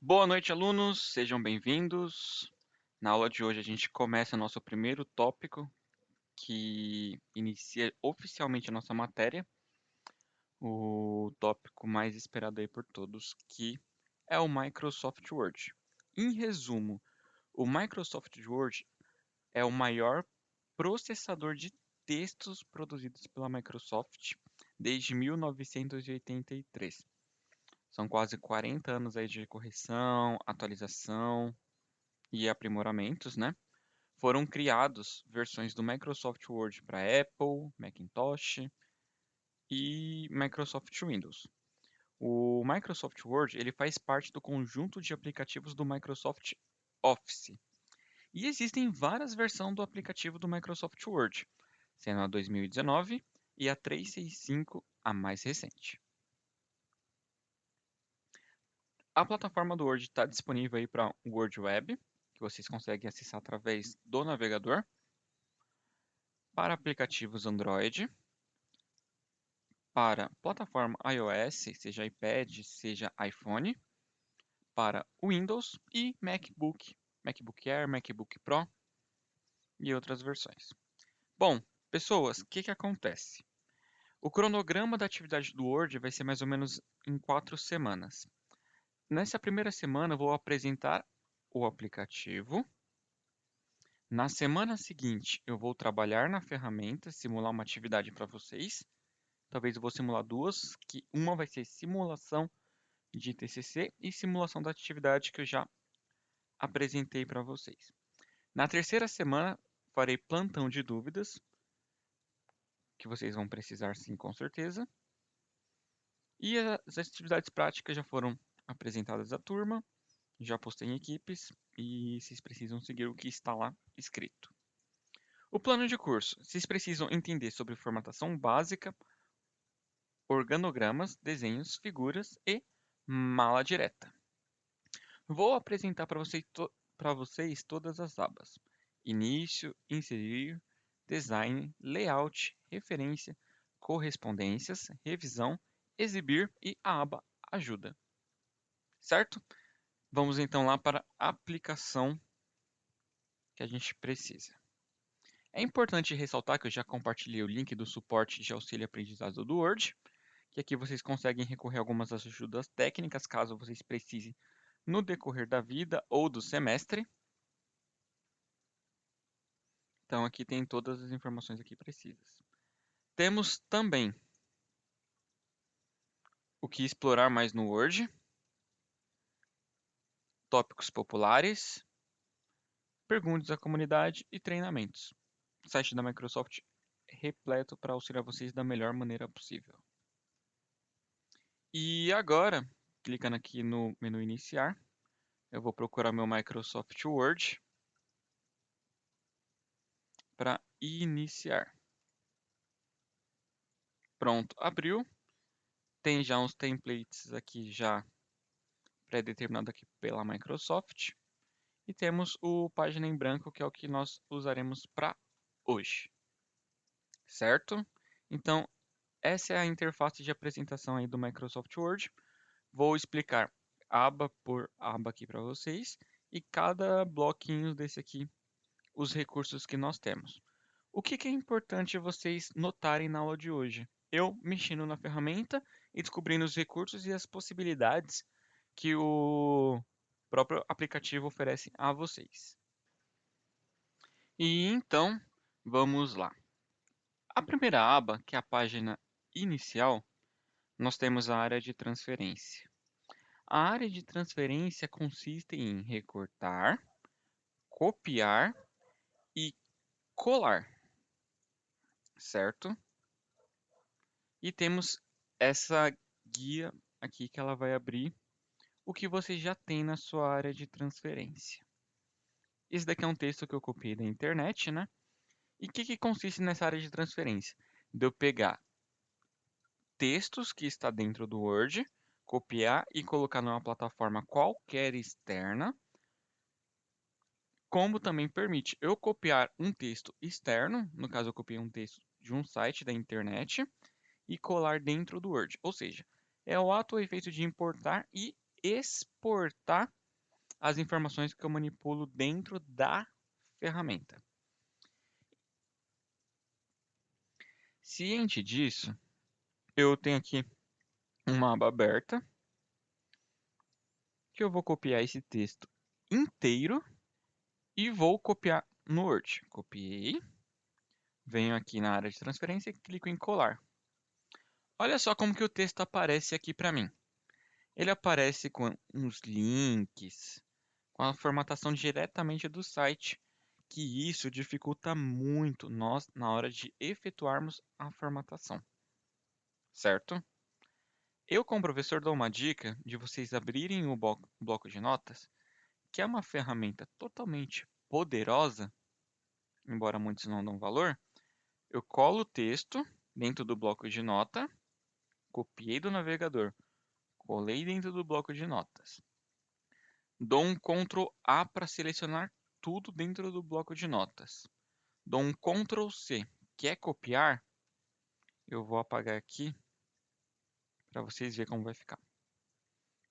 Boa noite, alunos, sejam bem-vindos. Na aula de hoje a gente começa nosso primeiro tópico, que inicia oficialmente a nossa matéria, o tópico mais esperado aí por todos, que é o Microsoft Word. Em resumo, o Microsoft Word é o maior processador de textos produzidos pela Microsoft desde 1983. São quase 40 anos aí de correção, atualização e aprimoramentos, né? Foram criados versões do Microsoft Word para Apple, Macintosh e Microsoft Windows. O Microsoft Word ele faz parte do conjunto de aplicativos do Microsoft Office. E existem várias versões do aplicativo do Microsoft Word, sendo a 2019 e a 365 a mais recente. A plataforma do Word está disponível aí para o Word Web, que vocês conseguem acessar através do navegador, para aplicativos Android, para plataforma iOS, seja iPad, seja iPhone, para Windows e MacBook, MacBook Air, MacBook Pro e outras versões. Bom, pessoas, o que acontece? O cronograma da atividade do Word vai ser mais ou menos em 4 semanas. Nessa primeira semana, eu vou apresentar o aplicativo. Na semana seguinte, eu vou trabalhar na ferramenta, simular uma atividade para vocês. Talvez eu vou simular duas, que uma vai ser simulação de TCC e simulação da atividade que eu já apresentei para vocês. Na terceira semana, farei plantão de dúvidas, que vocês vão precisar sim, com certeza. E as atividades práticas já foram apresentadas à turma, já postei em equipes e vocês precisam seguir o que está lá escrito. O plano de curso. Vocês precisam entender sobre formatação básica, organogramas, desenhos, figuras e mala direta. Vou apresentar para vocês todas as abas: início, inserir, design, layout, referência, correspondências, revisão, exibir e a aba ajuda. Certo? Vamos então lá para a aplicação que a gente precisa. É importante ressaltar que eu já compartilhei o link do suporte de auxílio aprendizado do Word, que aqui vocês conseguem recorrer a algumas ajudas técnicas caso vocês precisem no decorrer da vida ou do semestre. Então aqui tem todas as informações aqui precisas. Temos também o que explorar mais no Word, tópicos populares, perguntas à comunidade e treinamentos. O site da Microsoft é repleto para auxiliar vocês da melhor maneira possível. E agora, clicando aqui no menu iniciar, eu vou procurar meu Microsoft Word para iniciar. Pronto, abriu. Tem já uns templates aqui já pré-determinado aqui pela Microsoft. E temos o página em branco, que é o que nós usaremos para hoje. Certo? Então, essa é a interface de apresentação aí do Microsoft Word. Vou explicar aba por aba aqui para vocês. E cada bloquinho desse aqui, os recursos que nós temos. O que é importante vocês notarem na aula de hoje? Eu mexendo na ferramenta e descobrindo os recursos e as possibilidades que o próprio aplicativo oferece a vocês. E então, vamos lá. A primeira aba, que é a página inicial, nós temos a área de transferência. A área de transferência consiste em recortar, copiar e colar, certo? E temos essa guia aqui que ela vai abrir o que você já tem na sua área de transferência. Esse daqui é um texto que eu copiei da internet, né? E o que consiste nessa área de transferência? De eu pegar textos que está dentro do Word, copiar e colocar numa plataforma qualquer externa, como também permite eu copiar um texto externo, no caso eu copiei um texto de um site da internet, e colar dentro do Word. Ou seja, é o ato ou efeito de importar e exportar as informações que eu manipulo dentro da ferramenta. Ciente disso, eu tenho aqui uma aba aberta, que eu vou copiar esse texto inteiro e vou copiar no Word. Copiei, venho aqui na área de transferência e clico em colar. Olha só como que o texto aparece aqui para mim. Ele aparece com uns links, com a formatação diretamente do site, que isso dificulta muito nós na hora de efetuarmos a formatação, certo? Eu, como professor, dou uma dica de vocês abrirem o bloco de notas, que é uma ferramenta totalmente poderosa, embora muitos não dão valor. Eu colo o texto dentro do bloco de nota, copiei do navegador, colei dentro do bloco de notas. Dou um Ctrl A para selecionar tudo dentro do bloco de notas. Dou um Ctrl C. Quer copiar? Eu vou apagar aqui para vocês verem como vai ficar.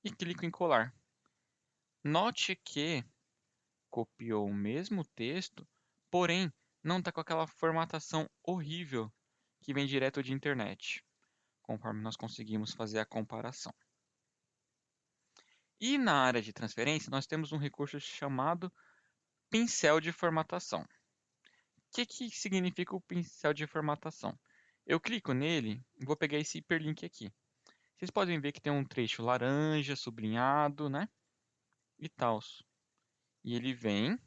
E clico em colar. Note que copiou o mesmo texto, porém não está com aquela formatação horrível que vem direto de internet, conforme nós conseguimos fazer a comparação. E na área de transferência, nós temos um recurso chamado pincel de formatação. O que significa o pincel de formatação? Eu clico nele e vou pegar esse hiperlink aqui. Vocês podem ver que tem um trecho laranja, sublinhado, né? E tal. E ele vem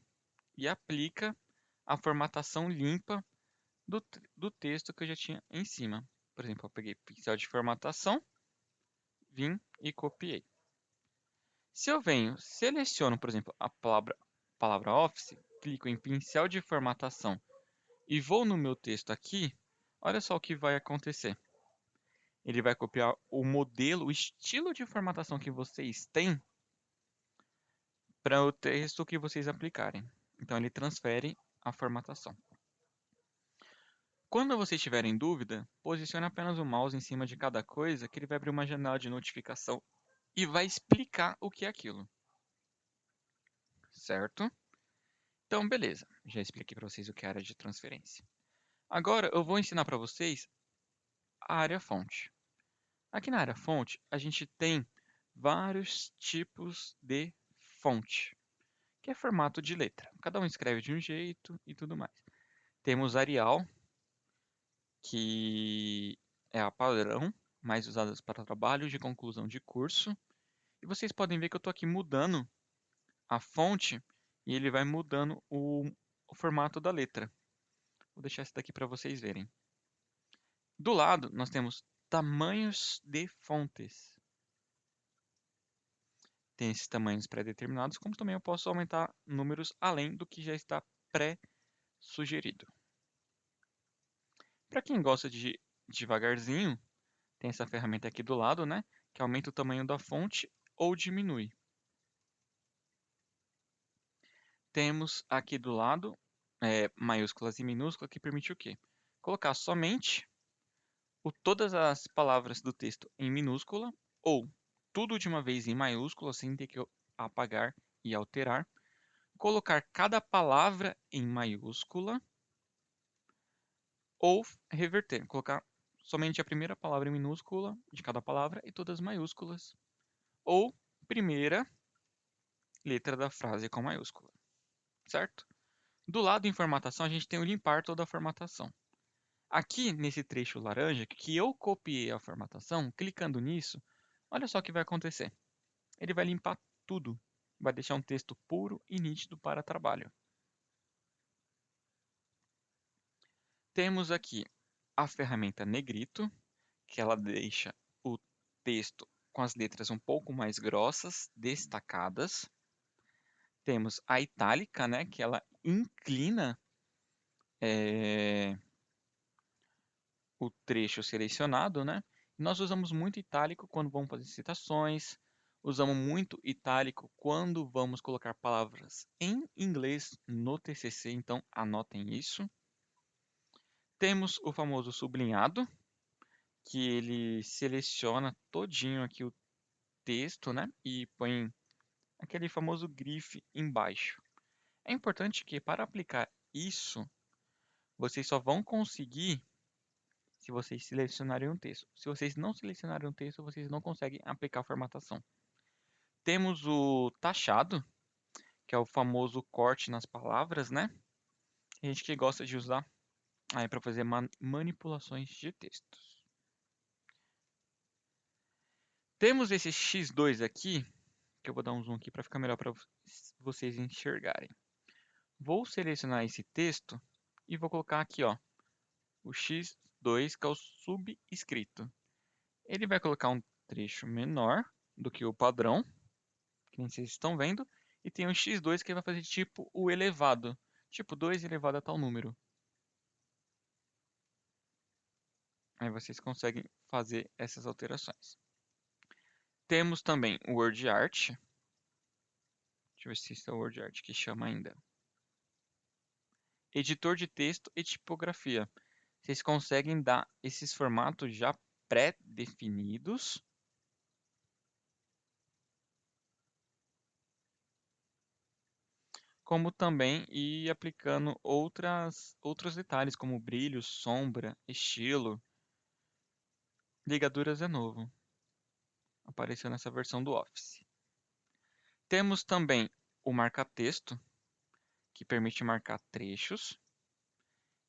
e aplica a formatação limpa do texto que eu já tinha em cima. Por exemplo, eu peguei pincel de formatação, vim e copiei. Se eu venho, seleciono, por exemplo, a palavra Office, clico em pincel de formatação e vou no meu texto aqui, olha só o que vai acontecer. Ele vai copiar o modelo, o estilo de formatação que vocês têm para o texto que vocês aplicarem. Então, ele transfere a formatação. Quando vocês tiverem dúvida, posicione apenas o mouse em cima de cada coisa, que ele vai abrir uma janela de notificação e vai explicar o que é aquilo. Certo? Então, beleza. Já expliquei para vocês o que é a área de transferência. Agora, eu vou ensinar para vocês a área fonte. Aqui na área fonte, a gente tem vários tipos de fonte, que é formato de letra. Cada um escreve de um jeito e tudo mais. Temos Arial, que é a padrão, mais usada para trabalhos de conclusão de curso. E vocês podem ver que eu estou aqui mudando a fonte e ele vai mudando o formato da letra. Vou deixar isso daqui para vocês verem. Do lado, nós temos tamanhos de fontes. Tem esses tamanhos pré-determinados, como também eu posso aumentar números além do que já está pré-sugerido. Para quem gosta de devagarzinho, tem essa ferramenta aqui do lado, né? Que aumenta o tamanho da fonte ou diminui. Temos aqui do lado maiúsculas e minúsculas, que permite o quê? Colocar somente todas as palavras do texto em minúscula ou tudo de uma vez em maiúscula, sem ter que apagar e alterar. Colocar cada palavra em maiúscula ou reverter, colocar somente a primeira palavra em minúscula de cada palavra e todas maiúsculas, ou primeira letra da frase com maiúscula, certo? Do lado em formatação, a gente tem o limpar toda a formatação. Aqui nesse trecho laranja, que eu copiei a formatação, clicando nisso, olha só o que vai acontecer. Ele vai limpar tudo, vai deixar um texto puro e nítido para trabalho. Temos aqui a ferramenta Negrito, que ela deixa o texto com as letras um pouco mais grossas, destacadas. Temos a itálica, né, que ela inclina o trecho selecionado, né? Nós usamos muito itálico quando vamos fazer citações, usamos muito itálico quando vamos colocar palavras em inglês no TCC, então anotem isso. Temos o famoso sublinhado, que ele seleciona todinho aqui o texto, né? E põe aquele famoso grife embaixo. É importante que para aplicar isso, vocês só vão conseguir se vocês selecionarem um texto. Se vocês não selecionarem um texto, vocês não conseguem aplicar a formatação. Temos o taxado, que é o famoso corte nas palavras, né? Tem gente que gosta de usar aí para fazer manipulações de textos. Temos esse X2 aqui, que eu vou dar um zoom aqui para ficar melhor para vocês enxergarem. Vou selecionar esse texto e vou colocar aqui, ó, o X2, que é o subscrito. Ele vai colocar um trecho menor do que o padrão, que nem vocês estão vendo, e tem um X2 que vai fazer tipo o elevado, tipo 2 elevado a tal número. Aí vocês conseguem fazer essas alterações. Temos também o WordArt. Deixa eu ver se está o WordArt que chama ainda. Editor de texto e tipografia. Vocês conseguem dar esses formatos já pré-definidos. Como também ir aplicando outros detalhes, como brilho, sombra, estilo. Ligaduras é novo. Apareceu nessa versão do Office. Temos também o marca-texto, que permite marcar trechos.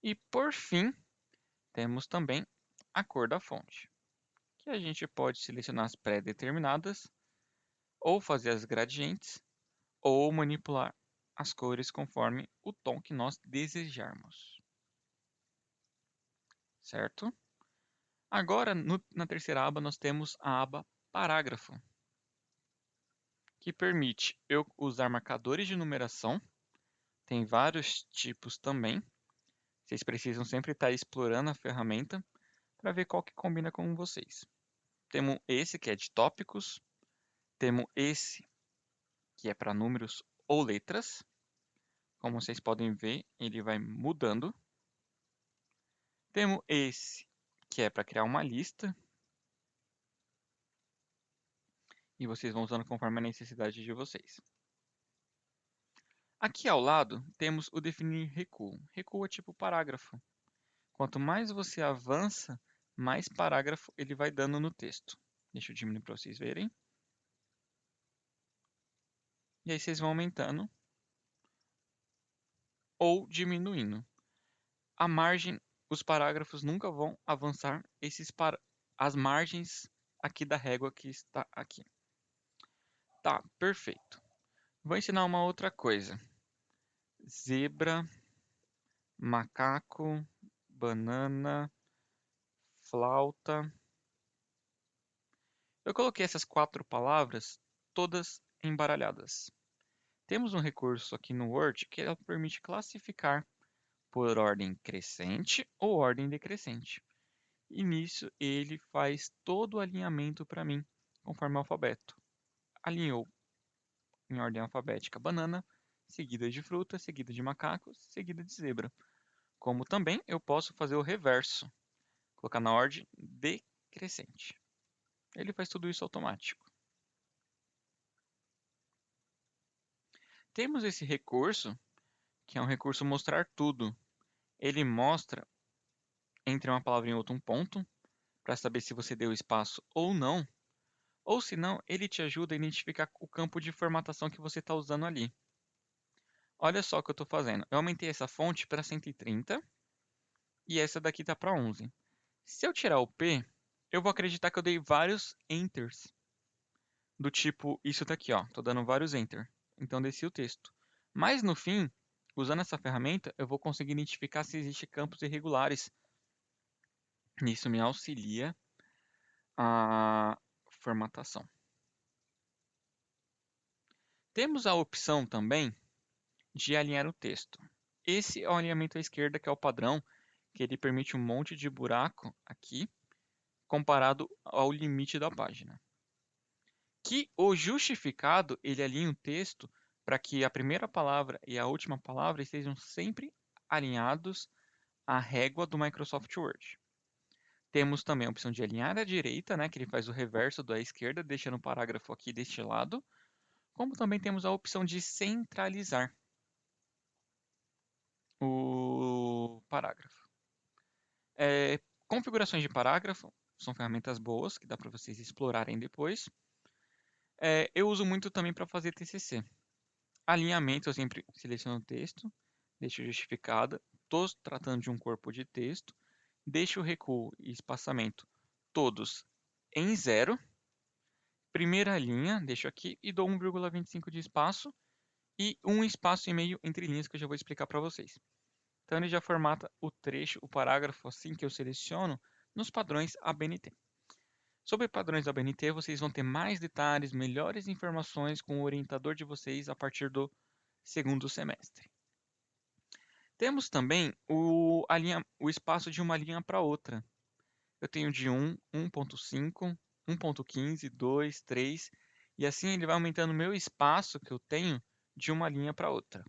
E, por fim, temos também a cor da fonte, que a gente pode selecionar as pré-determinadas, ou fazer as gradientes, ou manipular as cores conforme o tom que nós desejarmos. Certo? Agora, na terceira aba, nós temos a aba Parágrafo, que permite eu usar marcadores de numeração. Tem vários tipos também. Vocês precisam sempre estar explorando a ferramenta para ver qual que combina com vocês. Temos esse que é de tópicos. Temos esse que é para números ou letras. Como vocês podem ver, ele vai mudando. Temos esse que é para criar uma lista. E vocês vão usando conforme a necessidade de vocês. Aqui ao lado temos o definir recuo. Recuo é tipo parágrafo. Quanto mais você avança, mais parágrafo ele vai dando no texto. Deixa eu diminuir para vocês verem. E aí vocês vão aumentando ou diminuindo. A margem, os parágrafos nunca vão avançar as margens aqui da régua que está aqui. Tá, perfeito. Vou ensinar uma outra coisa. Zebra, macaco, banana, flauta. Eu coloquei essas 4 palavras todas embaralhadas. Temos um recurso aqui no Word que ela permite classificar por ordem crescente ou ordem decrescente. E nisso ele faz todo o alinhamento para mim, conforme o alfabeto. Alinhou em ordem alfabética banana, seguida de fruta, seguida de macaco, seguida de zebra. Como também eu posso fazer o reverso, colocar na ordem decrescente. Ele faz tudo isso automático. Temos esse recurso, que é um recurso mostrar tudo. Ele mostra entre uma palavra e outra um ponto, para saber se você deu espaço ou não. Ou se não, ele te ajuda a identificar o campo de formatação que você está usando ali. Olha só o que eu estou fazendo. Eu aumentei essa fonte para 130 e essa daqui está para 11. Se eu tirar o P, eu vou acreditar que eu dei vários enters. Do tipo, isso daqui, ó. Estou dando vários enter. Então desci o texto. Mas no fim, usando essa ferramenta, eu vou conseguir identificar se existem campos irregulares. Isso me auxilia a formatação. Temos a opção também de alinhar o texto. Esse é o alinhamento à esquerda, que é o padrão, que ele permite um monte de buraco aqui, comparado ao limite da página. Que o justificado, ele alinha o texto para que a primeira palavra e a última palavra estejam sempre alinhados à régua do Microsoft Word. Temos também a opção de alinhar à direita, né, que ele faz o reverso da esquerda, deixando o parágrafo aqui deste lado. Como também temos a opção de centralizar o parágrafo. Configurações de parágrafo são ferramentas boas, que dá para vocês explorarem depois. Eu uso muito também para fazer TCC. Alinhamento, eu sempre seleciono o texto, deixo justificada. Estou tratando de um corpo de texto. Deixo o recuo e espaçamento todos em 0. Primeira linha, deixo aqui e dou 1,25 de espaço e um espaço e meio entre linhas que eu já vou explicar para vocês. Então ele já formata o trecho, o parágrafo assim que eu seleciono nos padrões ABNT. Sobre padrões ABNT, vocês vão ter mais detalhes, melhores informações com o orientador de vocês a partir do segundo semestre. Temos também o espaço de uma linha para outra. Eu tenho de 1, 1.5, 1.15, 2, 3, e assim ele vai aumentando o meu espaço que eu tenho de uma linha para outra.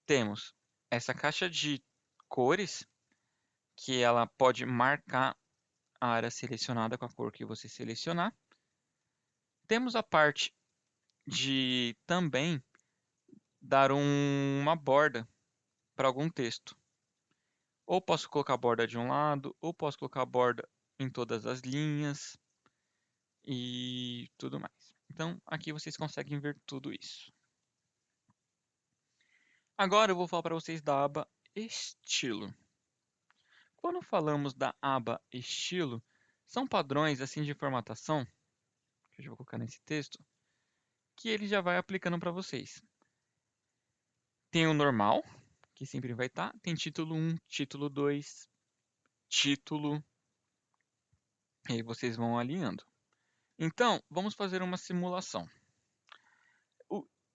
Temos essa caixa de cores, que ela pode marcar a área selecionada com a cor que você selecionar. Temos a parte de também dar uma borda para algum texto. Ou posso colocar a borda de um lado, ou posso colocar a borda em todas as linhas e tudo mais. Então, aqui vocês conseguem ver tudo isso. Agora eu vou falar para vocês da aba Estilo. Quando falamos da aba Estilo, são padrões assim de formatação, que eu já vou colocar nesse texto, que ele já vai aplicando para vocês. Tem o normal, que sempre vai estar, tem título 1, título 2, título, e aí vocês vão alinhando. Então, vamos fazer uma simulação.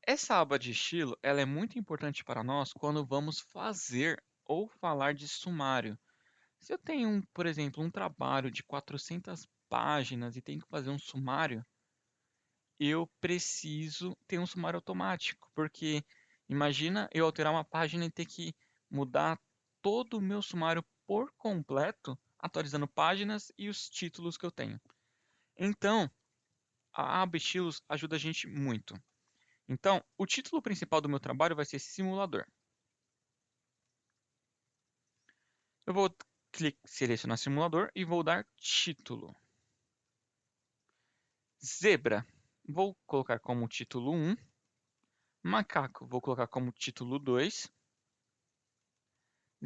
Essa aba de estilo, ela é muito importante para nós quando vamos fazer ou falar de sumário. Se eu tenho, por exemplo, um trabalho de 400 páginas e tenho que fazer um sumário, eu preciso ter um sumário automático, porque imagina eu alterar uma página e ter que mudar todo o meu sumário por completo, atualizando páginas e os títulos que eu tenho. Então, a aba estilos ajuda a gente muito. Então, o título principal do meu trabalho vai ser simulador. Eu vou selecionar simulador e vou dar título. Zebra, vou colocar como título 1. Macaco, vou colocar como título 2.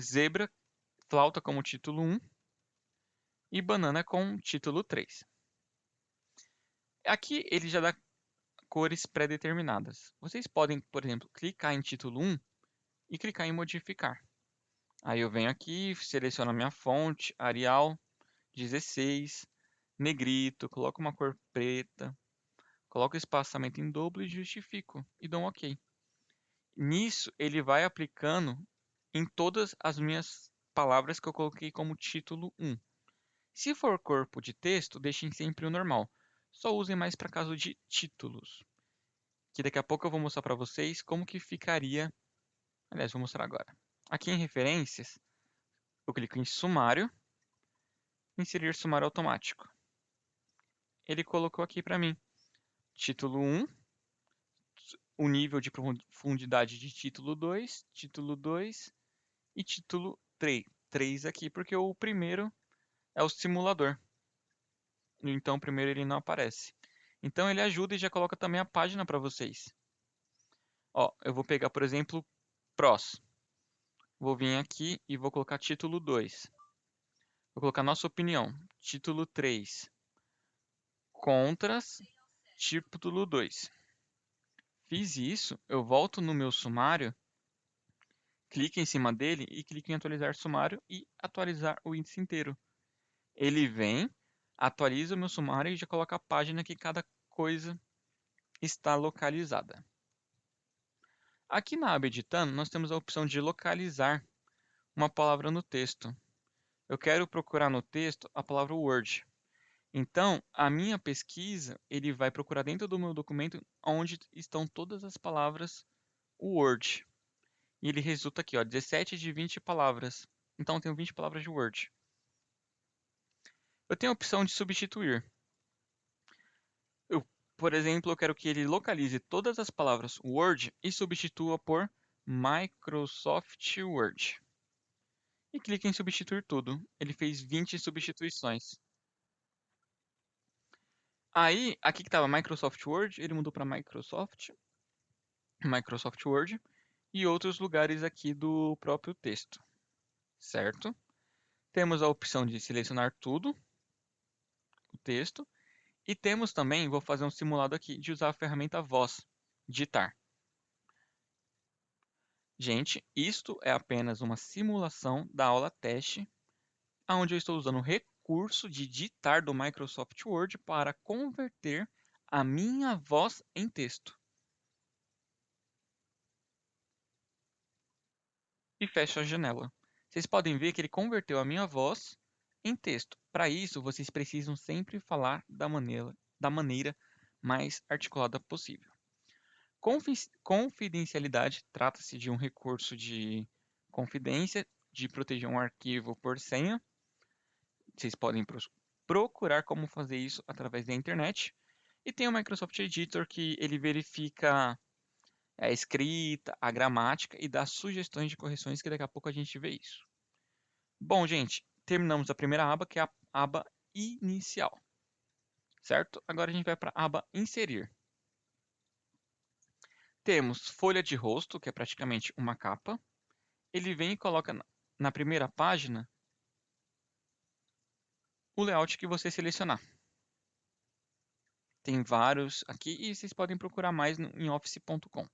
Zebra, flauta como título 1. E banana com título 3. Aqui ele já dá cores pré-determinadas. Vocês podem, por exemplo, clicar em título 1 e clicar em modificar. Aí eu venho aqui, seleciono a minha fonte, Arial 16, negrito, coloco uma cor preta, coloco o espaçamento em dobro e justifico e dou um OK. Nisso ele vai aplicando em todas as minhas palavras que eu coloquei como título 1. Se for corpo de texto, deixem sempre o normal. Só usem mais para caso de títulos. Que daqui a pouco eu vou mostrar para vocês como que ficaria. Aliás, vou mostrar agora. Aqui em referências, eu clico em sumário, inserir sumário automático. Ele colocou aqui para mim título 1, o nível de profundidade de título 2 e título 3. 3 aqui, porque o primeiro é o simulador. Então o primeiro ele não aparece. Então ele ajuda e já coloca também a página para vocês. Ó, eu vou pegar, por exemplo, PROS. Vou vir aqui e vou colocar título 2. Vou colocar nossa opinião. Título 3. Contras, título 2. Fiz isso, eu volto no meu sumário, clique em cima dele e clique em atualizar sumário e atualizar o índice inteiro. Ele vem, atualiza o meu sumário e já coloca a página que cada coisa está localizada. Aqui na aba editando, nós temos a opção de localizar uma palavra no texto. Eu quero procurar no texto a palavra Word. Então, a minha pesquisa, ele vai procurar dentro do meu documento onde estão todas as palavras Word. E ele resulta aqui, ó, 17 de 20 palavras Então eu tenho 20 palavras de Word. Eu tenho a opção de substituir. Por exemplo, eu quero que ele localize todas as palavras Word e substitua por Microsoft Word. E clique em substituir tudo. Ele fez 20 substituições. Aí, aqui que estava Microsoft Word, ele mudou para Microsoft Word e outros lugares aqui do próprio texto, certo? Temos a opção de selecionar tudo, o texto, e temos também, vou fazer um simulado aqui, de usar a ferramenta Voz, digitar. Gente, isto é apenas uma simulação da aula teste, onde eu estou usando o recurso de digitar do Microsoft Word para converter a minha voz em texto. E fecho a janela. Vocês podem ver que ele converteu a minha voz em texto. Para isso, vocês precisam sempre falar da maneira mais articulada possível. Confidencialidade trata-se de um recurso de confidência, de proteger um arquivo por senha. Vocês podem procurar como fazer isso através da internet. E tem o Microsoft Editor que ele verifica a escrita, a gramática e dá sugestões de correções que daqui a pouco a gente vê isso. Bom, gente, terminamos a primeira aba, que é a aba inicial, certo? Agora a gente vai para a aba inserir. Temos folha de rosto, que é praticamente uma capa. Ele vem e coloca na primeira página o layout que você selecionar. Tem vários aqui e vocês podem procurar mais em office.com.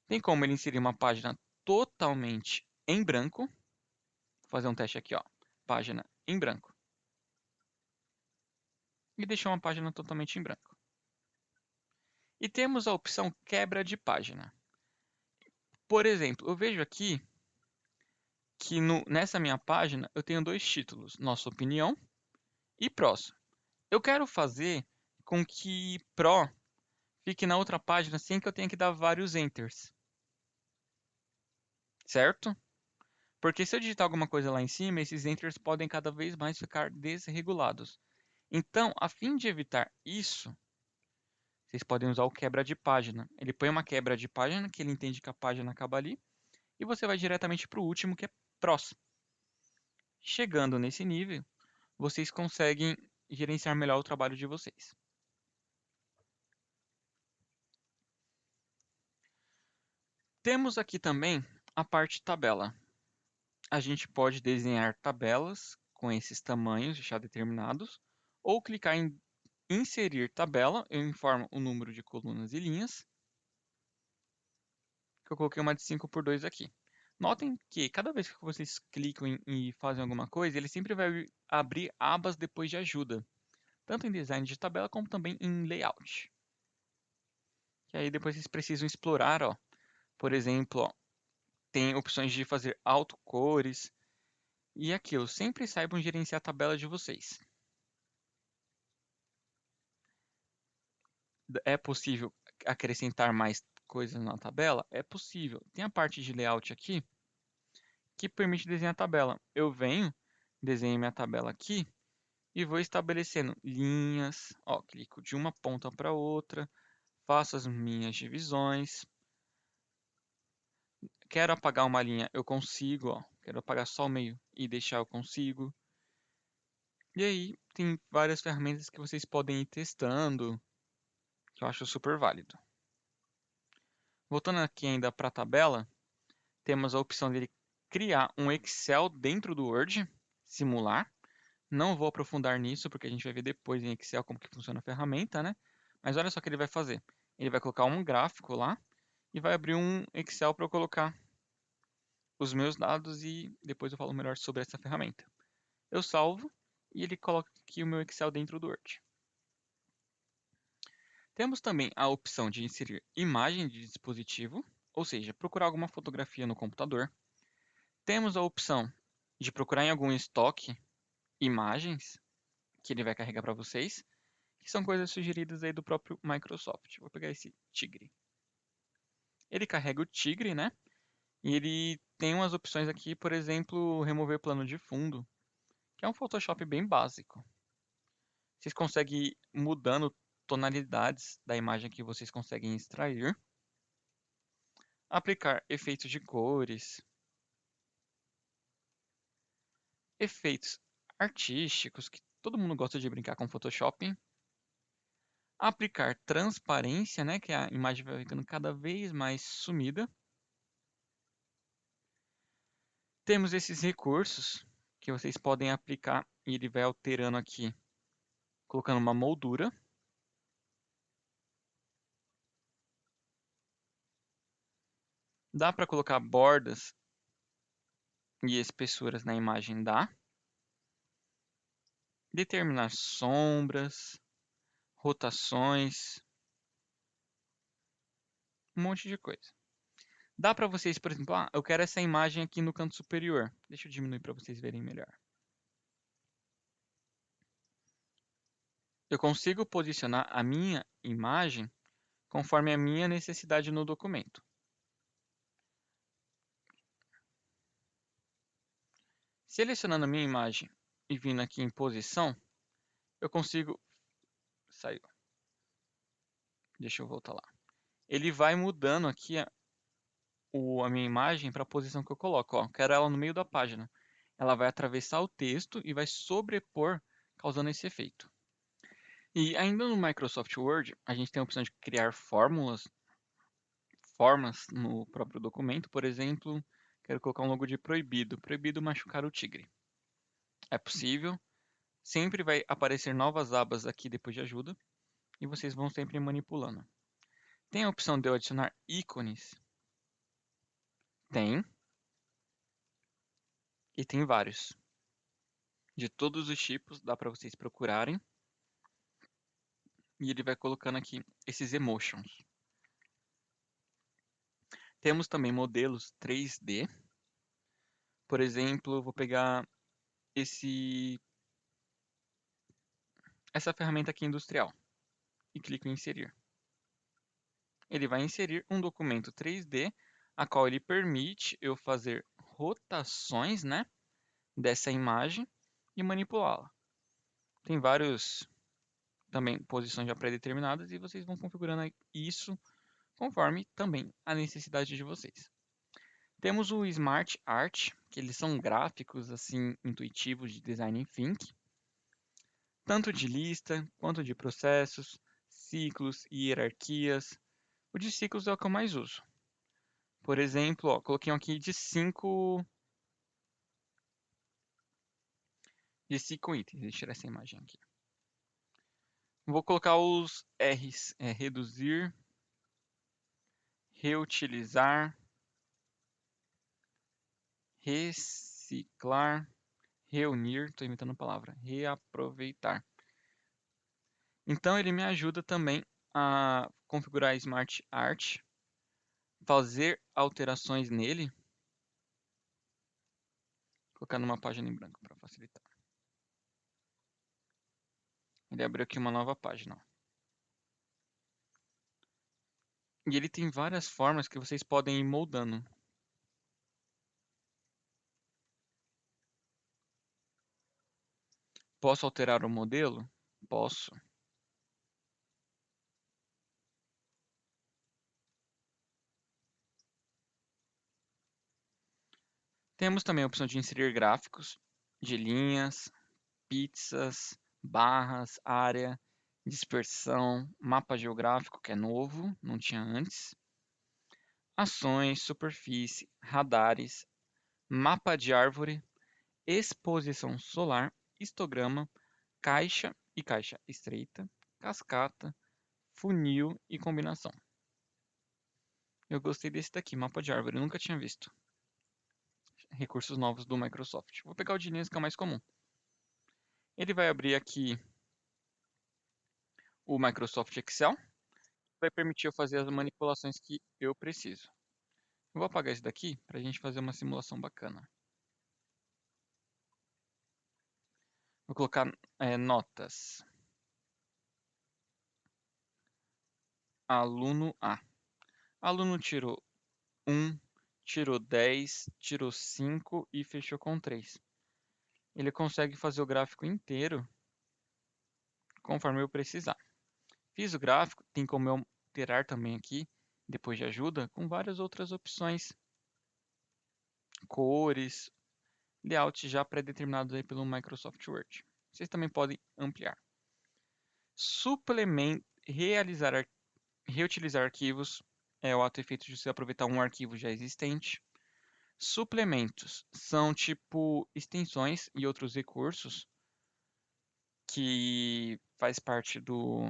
Tem como ele inserir uma página totalmente em branco. Vou fazer um teste aqui, ó. Página em branco. E deixar uma página totalmente em branco. E temos a opção quebra de página. Por exemplo, eu vejo aqui que nessa minha página eu tenho dois títulos, Nossa Opinião e Prós. Eu quero fazer com que Pró fique na outra página sem que eu tenha que dar vários enters. Certo? Porque se eu digitar alguma coisa lá em cima, esses enters podem cada vez mais ficar desregulados. Então, a fim de evitar isso, vocês podem usar o quebra de página. Ele põe uma quebra de página, que ele entende que a página acaba ali, e você vai diretamente para o último, que é Prós. Chegando nesse nível, vocês conseguem gerenciar melhor o trabalho de vocês. Temos aqui também a parte tabela. A gente pode desenhar tabelas com esses tamanhos já determinados, ou clicar em inserir tabela, eu informo o número de colunas e linhas, que eu coloquei uma de 5 por 2 aqui. Notem que cada vez que vocês clicam e fazem alguma coisa, ele sempre vai abrir abas depois de ajuda, tanto em design de tabela como também em layout. E aí depois vocês precisam explorar, ó. Por exemplo, ó, tem opções de fazer autocores e aquilo. Sempre saibam gerenciar a tabela de vocês. É possível acrescentar mais coisas na tabela? É possível. Tem a parte de layout aqui que permite desenhar a tabela. Eu venho, desenho minha tabela aqui e vou estabelecendo linhas. Ó, clico de uma ponta para outra, faço as minhas divisões. Quero apagar uma linha, eu consigo, ó. Quero apagar só o meio e deixar, eu consigo. E aí, tem várias ferramentas que vocês podem ir testando, que eu acho super válido. Voltando aqui ainda para a tabela, temos a opção de criar um Excel dentro do Word, simular. Não vou aprofundar nisso, porque a gente vai ver depois em Excel como que funciona a ferramenta, né? Mas olha só o que ele vai fazer. Ele vai colocar um gráfico lá e vai abrir um Excel para eu colocar os meus dados e depois eu falo melhor sobre essa ferramenta. Eu salvo e ele coloca aqui o meu Excel dentro do Word. Temos também a opção de inserir imagem de dispositivo, ou seja, procurar alguma fotografia no computador. Temos a opção de procurar em algum estoque imagens, que ele vai carregar para vocês, que são coisas sugeridas aí do próprio Microsoft. Vou pegar esse tigre. Ele carrega o tigre, né? E ele tem umas opções aqui, por exemplo, remover plano de fundo, que é um Photoshop bem básico. Vocês conseguem ir mudando tonalidades da imagem que vocês conseguem extrair. Aplicar efeitos de cores. Efeitos artísticos, que todo mundo gosta de brincar com Photoshop. Aplicar transparência, né, que a imagem vai ficando cada vez mais sumida. Temos esses recursos que vocês podem aplicar e ele vai alterando aqui, colocando uma moldura. Dá para colocar bordas e espessuras na imagem, dá. Determinar sombras, rotações, um monte de coisa. Dá para vocês, por exemplo, eu quero essa imagem aqui no canto superior. Deixa eu diminuir para vocês verem melhor. Eu consigo posicionar a minha imagem conforme a minha necessidade no documento. Selecionando a minha imagem e vindo aqui em posição, eu consigo... Saiu. Deixa eu voltar lá. Ele vai mudando aqui a minha imagem para a posição que eu coloco. Ó, quero ela no meio da página. Ela vai atravessar o texto e vai sobrepor, causando esse efeito. E ainda no Microsoft Word, a gente tem a opção de criar formas no próprio documento. Por exemplo, quero colocar um logo de proibido. Proibido machucar o tigre. É possível. Sempre vai aparecer novas abas aqui depois de ajuda. E vocês vão sempre manipulando. Tem a opção de eu adicionar ícones? Tem. E tem vários. De todos os tipos, dá para vocês procurarem. E ele vai colocando aqui esses emotions. Temos também modelos 3D. Por exemplo, eu vou pegar essa ferramenta aqui industrial e clico em inserir. Ele vai inserir um documento 3D, a qual ele permite eu fazer rotações, né, dessa imagem e manipulá-la. Tem vários também posições já pré-determinadas e vocês vão configurando isso conforme também a necessidade de vocês. Temos o Smart Art, que eles são gráficos assim intuitivos de design thinking, tanto de lista quanto de processos, ciclos e hierarquias. O de ciclos é o que eu mais uso. Por exemplo, ó, coloquei um aqui de 5 itens. Deixa eu tirar essa imagem aqui. Vou colocar os R's, reduzir, reutilizar, reciclar, reunir, estou inventando a palavra, reaproveitar. Então ele me ajuda também a configurar a Smart Art, fazer alterações nele, colocar numa página em branco para facilitar. Ele abriu aqui uma nova página. Ó. E ele tem várias formas que vocês podem ir moldando. Posso alterar o modelo? Posso. Temos também a opção de inserir gráficos de linhas, pizzas, barras, área, dispersão, mapa geográfico, que é novo, não tinha antes. Ações, superfície, radares, mapa de árvore, exposição solar, histograma, caixa e caixa estreita, cascata, funil e combinação. Eu gostei desse daqui, mapa de árvore, eu nunca tinha visto. Recursos novos do Microsoft. Vou pegar o de linhas que é o mais comum. Ele vai abrir aqui o Microsoft Excel, vai permitir eu fazer as manipulações que eu preciso. Eu vou apagar esse daqui para a gente fazer uma simulação bacana. Vou colocar notas. Aluno A. Aluno tirou 1, tirou 10, tirou 5 e fechou com 3. Ele consegue fazer o gráfico inteiro conforme eu precisar. Fiz o gráfico, tem como eu alterar também aqui, depois de ajuda, com várias outras opções. Cores, layout já pré-determinados aí pelo Microsoft Word. Vocês também podem ampliar. Reutilizar arquivos é o ato e efeito de você aproveitar um arquivo já existente. Suplementos são tipo extensões e outros recursos que faz parte do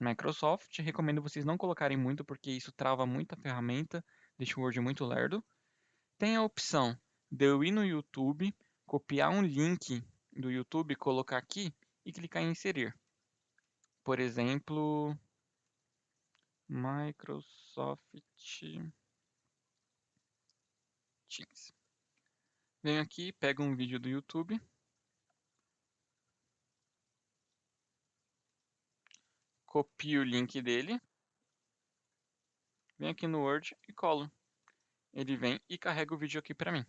Microsoft. Recomendo vocês não colocarem muito porque isso trava muito a ferramenta, deixa o Word muito lerdo. Tem a opção de eu ir no YouTube, copiar um link do YouTube, colocar aqui e clicar em inserir. Por exemplo, Microsoft Teams. Venho aqui, pego um vídeo do YouTube, copio o link dele, venho aqui no Word e colo. Ele vem e carrega o vídeo aqui para mim.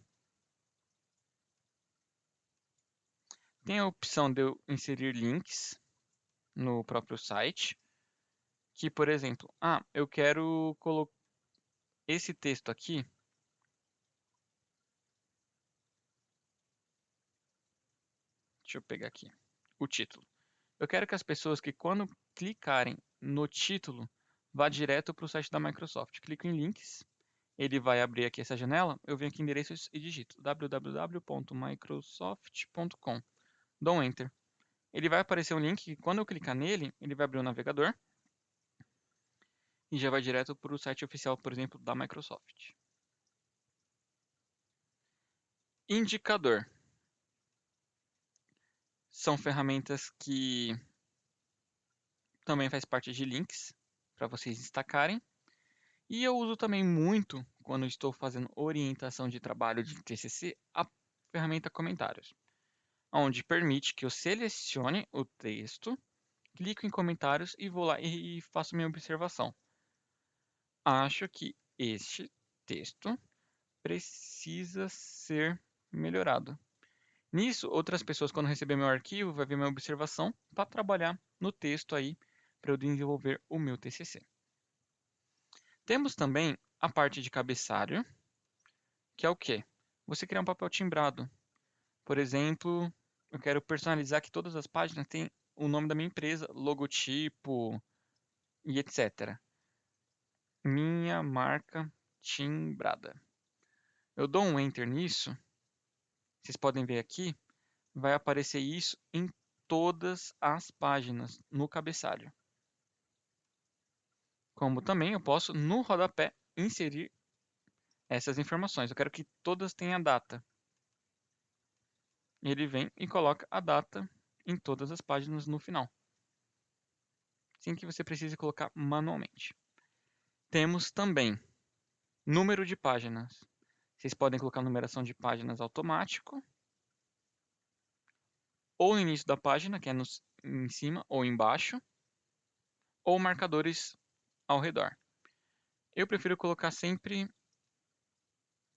Tem a opção de eu inserir links no próprio site, que, por exemplo, eu quero colocar esse texto aqui. Deixa eu pegar aqui o título. Eu quero que as pessoas que quando clicarem no título, vá direto para o site da Microsoft. Clico em links, ele vai abrir aqui essa janela, eu venho aqui em endereços e digito www.microsoft.com. Dou um Enter. Ele vai aparecer um link que quando eu clicar nele, ele vai abrir o navegador e já vai direto para o site oficial, por exemplo, da Microsoft. Indicador. São ferramentas que também faz parte de links para vocês destacarem. E eu uso também muito, quando estou fazendo orientação de trabalho de TCC, a ferramenta Comentários, onde permite que eu selecione o texto, clico em Comentários e vou lá e faço minha observação. Acho que este texto precisa ser melhorado. Nisso, outras pessoas, quando receber meu arquivo, vai ver minha observação para trabalhar no texto aí para eu desenvolver o meu TCC. Temos também a parte de cabeçalho, que é o quê? Você criar um papel timbrado. Por exemplo, eu quero personalizar que todas as páginas têm o nome da minha empresa, logotipo e etc. Minha marca timbrada. Eu dou um Enter nisso, vocês podem ver aqui, vai aparecer isso em todas as páginas no cabeçalho. Como também eu posso, no rodapé, inserir essas informações. Eu quero que todas tenham data. Ele vem e coloca a data em todas as páginas no final, sem que você precise colocar manualmente. Temos também número de páginas. Vocês podem colocar numeração de páginas automático, ou no início da página, que é em cima ou embaixo, ou marcadores ao redor. Eu prefiro colocar sempre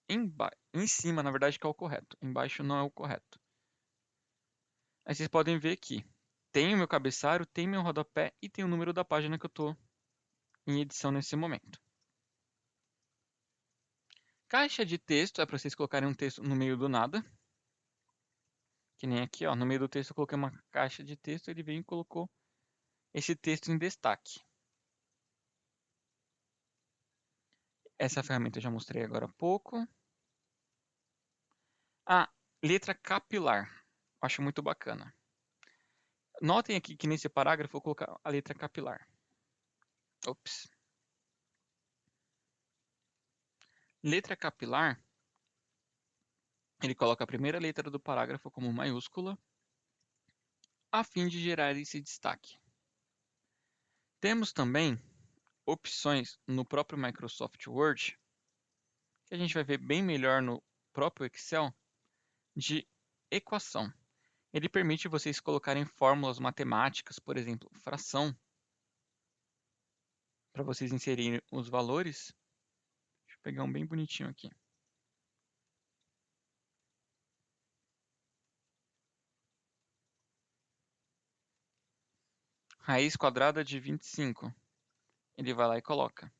em cima, na verdade, que é o correto. Embaixo não é o correto. Aí vocês podem ver que tem o meu cabeçalho, tem meu rodapé e tem o número da página que eu estou em edição nesse momento. Caixa de texto é para vocês colocarem um texto no meio do nada. Que nem aqui, ó, no meio do texto eu coloquei uma caixa de texto, ele veio e colocou esse texto em destaque. Essa ferramenta eu já mostrei agora há pouco. Letra capilar. Acho muito bacana. Notem aqui que nesse parágrafo eu vou colocar a letra capilar. Ops. Letra capilar, ele coloca a primeira letra do parágrafo como maiúscula, a fim de gerar esse destaque. Temos também opções no próprio Microsoft Word, que a gente vai ver bem melhor no próprio Excel, de equação. Ele permite vocês colocarem fórmulas matemáticas, por exemplo, fração, para vocês inserirem os valores. Deixa eu pegar um bem bonitinho aqui. Raiz quadrada de 25. Ele vai lá e coloca.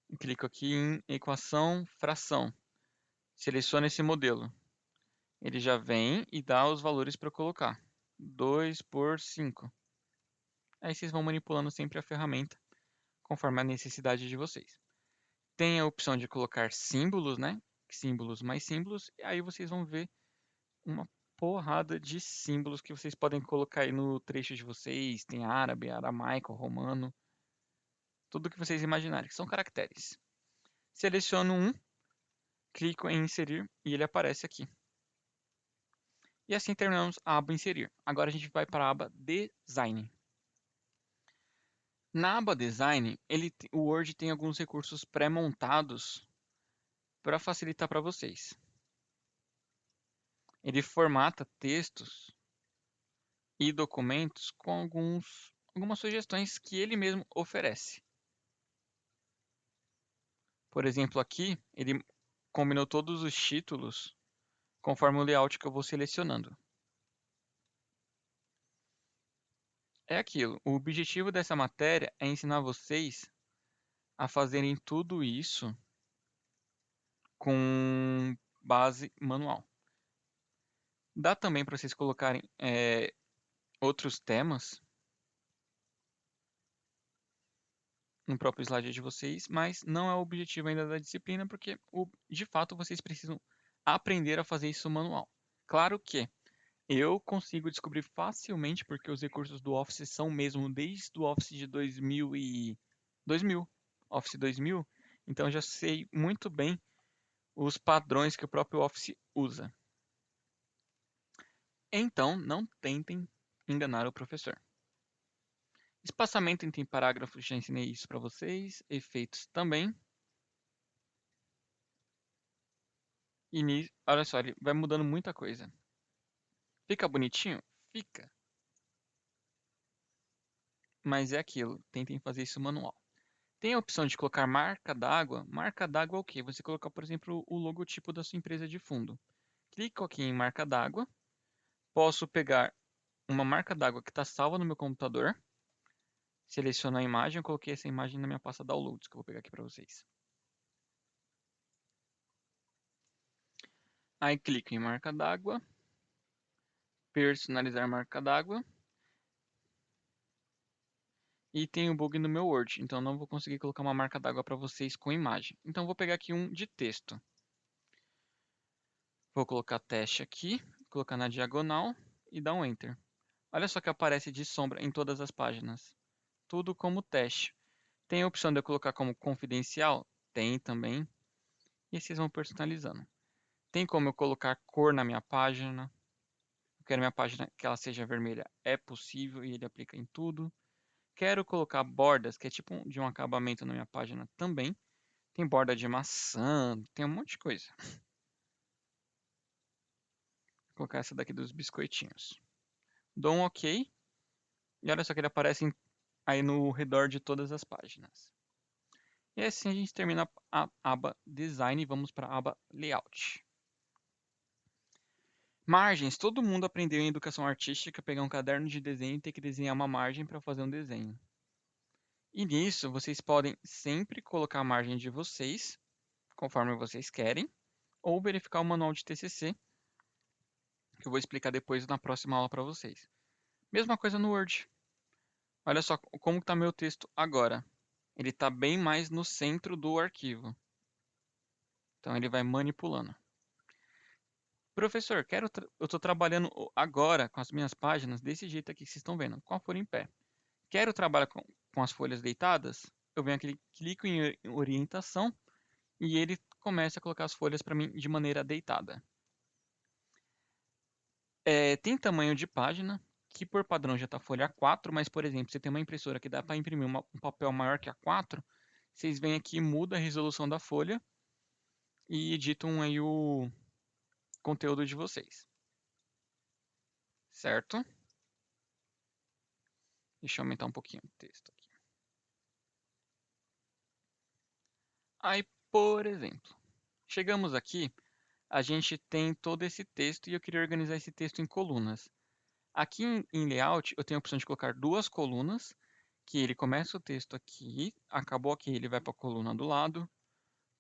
Eu clico aqui em equação, fração. Seleciono esse modelo. Ele já vem e dá os valores para colocar. 2 por 5. Aí vocês vão manipulando sempre a ferramenta conforme a necessidade de vocês. Tem a opção de colocar símbolos, né? Símbolos mais símbolos. E aí vocês vão ver uma porrada de símbolos que vocês podem colocar aí no trecho de vocês. Tem árabe, aramaico, romano. Tudo que vocês imaginarem, que são caracteres. Seleciono um, clico em inserir e ele aparece aqui. E assim terminamos a aba inserir. Agora a gente vai para a aba design. Na aba design, o Word tem alguns recursos pré-montados para facilitar para vocês. Ele formata textos e documentos com algumas sugestões que ele mesmo oferece. Por exemplo, aqui ele combinou todos os títulos conforme o layout que eu vou selecionando. É aquilo. O objetivo dessa matéria é ensinar vocês a fazerem tudo isso com base manual. Dá também para vocês colocarem outros temas no próprio slide de vocês, mas não é o objetivo ainda da disciplina, porque de fato vocês precisam aprender a fazer isso manual. Claro que eu consigo descobrir facilmente porque os recursos do Office são mesmo desde o Office de 2000, Office 2000, então já sei muito bem os padrões que o próprio Office usa. Então, não tentem enganar o professor. Espaçamento entre parágrafos, já ensinei isso para vocês. Efeitos também. E olha só, ele vai mudando muita coisa. Fica bonitinho? Fica. Mas é aquilo, tentem fazer isso manual. Tem a opção de colocar marca d'água. Marca d'água é o quê? Você colocar, por exemplo, o logotipo da sua empresa de fundo. Clico aqui em marca d'água. Posso pegar uma marca d'água que está salva no meu computador. Seleciono a imagem. Eu coloquei essa imagem na minha pasta Downloads, que eu vou pegar aqui para vocês. Aí clico em marca d'água. Personalizar marca d'água. E tem um bug no meu Word, então não vou conseguir colocar uma marca d'água para vocês com imagem. Então vou pegar aqui um de texto. Vou colocar teste aqui, colocar na diagonal e dar um Enter. Olha só que aparece de sombra em todas as páginas. Tudo como teste. Tem a opção de eu colocar como confidencial? Tem também. E vocês vão personalizando. Tem como eu colocar cor na minha página. Eu quero minha página que ela seja vermelha. É possível e ele aplica em tudo. Quero colocar bordas, que é tipo de um acabamento na minha página também. Tem borda de maçã, tem um monte de coisa. Vou colocar essa daqui dos biscoitinhos. Dou um OK. E olha só que ele aparece aí no redor de todas as páginas. E assim a gente termina a aba Design e vamos para a aba Layout. Margens. Todo mundo aprendeu em educação artística pegar um caderno de desenho e ter que desenhar uma margem para fazer um desenho. E nisso vocês podem sempre colocar a margem de vocês, conforme vocês querem, ou verificar o manual de TCC, que eu vou explicar depois na próxima aula para vocês. Mesma coisa no Word. Olha só como está meu texto agora. Ele está bem mais no centro do arquivo. Então ele vai manipulando. Professor, eu estou trabalhando agora com as minhas páginas desse jeito aqui que vocês estão vendo, com a folha em pé. Quero trabalhar com as folhas deitadas? Eu venho aqui, clico em orientação e ele começa a colocar as folhas para mim de maneira deitada. Tem tamanho de página, que por padrão já está folha A4, mas, por exemplo, você tem uma impressora que dá para imprimir um papel maior que A4, vocês vêm aqui, muda a resolução da folha e editam aí o conteúdo de vocês. Certo? Deixa eu aumentar um pouquinho o texto aqui. Aí, por exemplo, chegamos aqui, a gente tem todo esse texto e eu queria organizar esse texto em colunas. Aqui em Layout, eu tenho a opção de colocar duas colunas, que ele começa o texto aqui, acabou aqui, ele vai para a coluna do lado.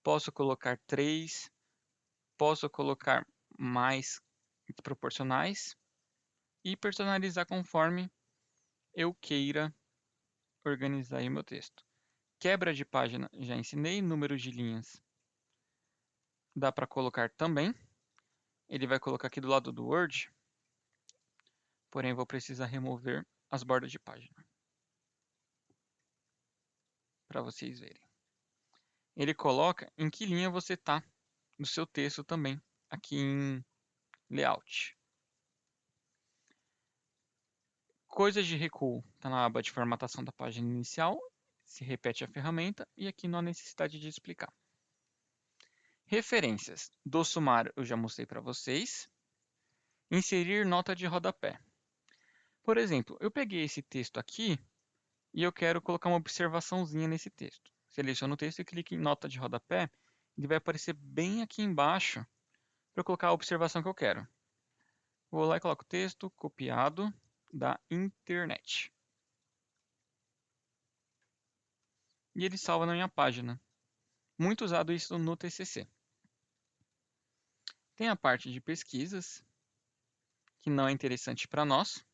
Posso colocar 3, posso colocar mais proporcionais e personalizar conforme eu queira organizar aí o meu texto. Quebra de página, já ensinei. Número de linhas, dá para colocar também. Ele vai colocar aqui do lado do Word, porém vou precisar remover as bordas de página, para vocês verem. Ele coloca em que linha você está no seu texto também, aqui em Layout. Coisas de recuo, está na aba de formatação da página inicial, se repete a ferramenta e aqui não há necessidade de explicar. Referências do sumário eu já mostrei para vocês. Inserir nota de rodapé. Por exemplo, eu peguei esse texto aqui e eu quero colocar uma observaçãozinha nesse texto. Seleciono o texto e clico em nota de rodapé. Ele vai aparecer bem aqui embaixo para eu colocar a observação que eu quero. Vou lá e coloco o texto copiado da internet. E ele salva na minha página. Muito usado isso no TCC. Tem a parte de pesquisas, que não é interessante para nós.